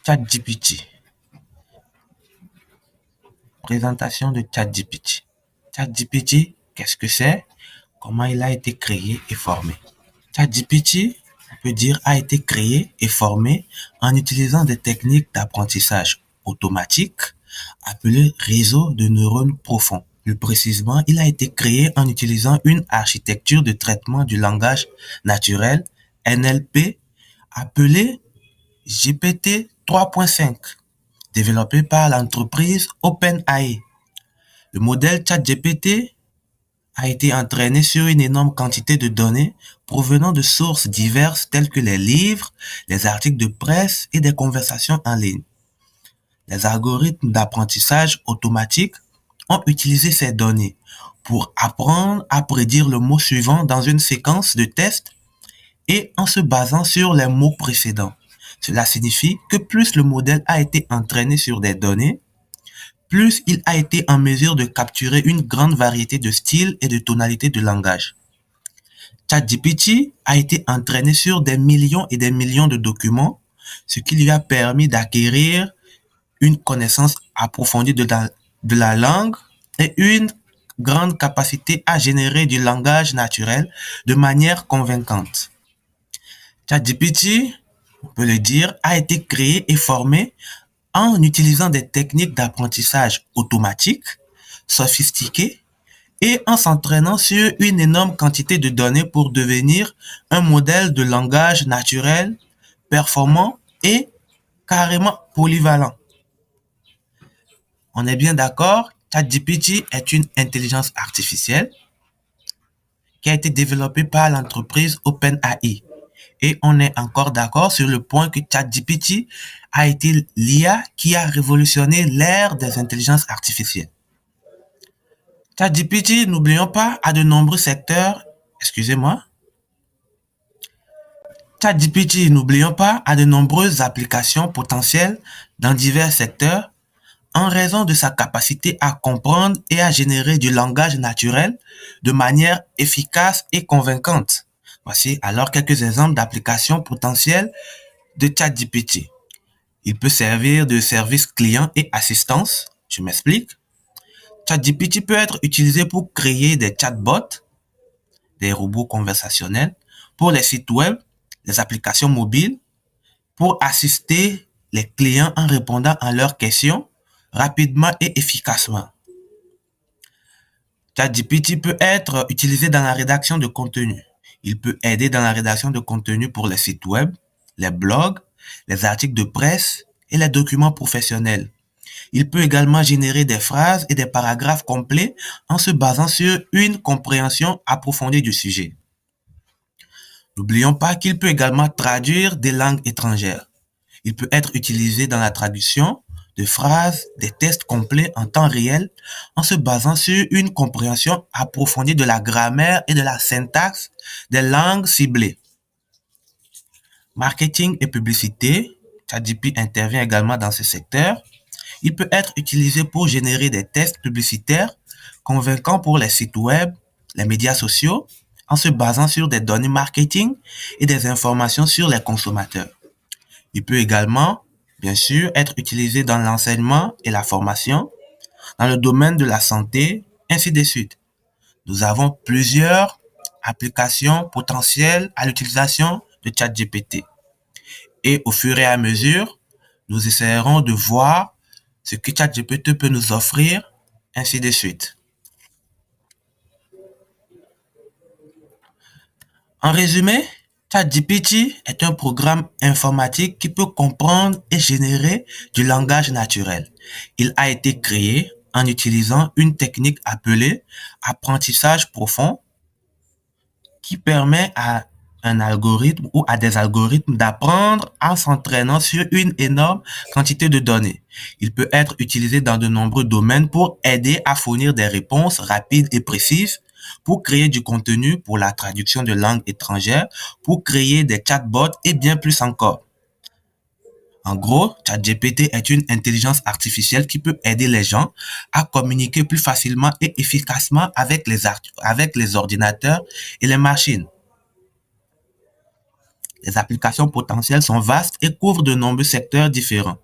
ChatGPT. Présentation de ChatGPT. ChatGPT, qu'est-ce que c'est? Comment il a été créé et formé? ChatGPT, on peut dire, a été créé et formé en utilisant des techniques d'apprentissage automatique appelées réseaux de neurones profonds. Plus précisément, il a été créé en utilisant une architecture de traitement du langage naturel, NLP, appelée GPT 3.5, développée par l'entreprise OpenAI. Le modèle ChatGPT a été entraîné sur une énorme quantité de données provenant de sources diverses telles que les livres, les articles de presse et des conversations en ligne. Les algorithmes d'apprentissage automatique ont utilisé ces données pour apprendre à prédire le mot suivant dans une séquence de tests et en se basant sur les mots précédents. Cela signifie que plus le modèle a été entraîné sur des données, plus il a été en mesure de capturer une grande variété de styles et de tonalités de langage. ChatGPT a été entraîné sur des millions et des millions de documents, ce qui lui a permis d'acquérir une connaissance approfondie de la langue et une grande capacité à générer du langage naturel de manière convaincante. ChatGPT, on peut le dire, a été créé et formé en utilisant des techniques d'apprentissage automatique, sophistiquées, et en s'entraînant sur une énorme quantité de données pour devenir un modèle de langage naturel, performant et carrément polyvalent. On est bien d'accord, ChatGPT est une intelligence artificielle qui a été développée par l'entreprise OpenAI. Et on est encore d'accord sur le point que ChatGPT a été l'IA qui a révolutionné l'ère des intelligences artificielles. ChatGPT, n'oublions pas, a de nombreux secteurs, excusez-moi, ChatGPT, n'oublions pas, a de nombreuses applications potentielles dans divers secteurs en raison de sa capacité à comprendre et à générer du langage naturel de manière efficace et convaincante. Voici alors quelques exemples d'applications potentielles de ChatGPT. Il peut servir de service client et assistance. Je m'explique. ChatGPT peut être utilisé pour créer des chatbots, des robots conversationnels, pour les sites web, les applications mobiles, pour assister les clients en répondant à leurs questions rapidement et efficacement. ChatGPT peut être utilisé dans la rédaction de contenu. Il peut aider dans la rédaction de contenu pour les sites web, les blogs, les articles de presse et les documents professionnels. Il peut également générer des phrases et des paragraphes complets en se basant sur une compréhension approfondie du sujet. N'oublions pas qu'il peut également traduire des langues étrangères. Il peut être utilisé dans la traduction de phrases, des tests complets en temps réel en se basant sur une compréhension approfondie de la grammaire et de la syntaxe des langues ciblées. Marketing et publicité, ChatGPT intervient également dans ce secteur. Il peut être utilisé pour générer des tests publicitaires convaincants pour les sites web, les médias sociaux, en se basant sur des données marketing et des informations sur les consommateurs. Il peut également, bien sûr, être utilisé dans l'enseignement et la formation, dans le domaine de la santé, ainsi de suite. Nous avons plusieurs applications potentielles à l'utilisation de ChatGPT. Et au fur et à mesure, nous essaierons de voir ce que ChatGPT peut nous offrir, ainsi de suite. En résumé, ChatGPT est un programme informatique qui peut comprendre et générer du langage naturel. Il a été créé en utilisant une technique appelée apprentissage profond qui permet à un algorithme ou à des algorithmes d'apprendre en s'entraînant sur une énorme quantité de données. Il peut être utilisé dans de nombreux domaines pour aider à fournir des réponses rapides et précises, pour créer du contenu pour la traduction de langues étrangères, pour créer des chatbots et bien plus encore. En gros, ChatGPT est une intelligence artificielle qui peut aider les gens à communiquer plus facilement et efficacement avec les ordinateurs et les machines. Les applications potentielles sont vastes et couvrent de nombreux secteurs différents.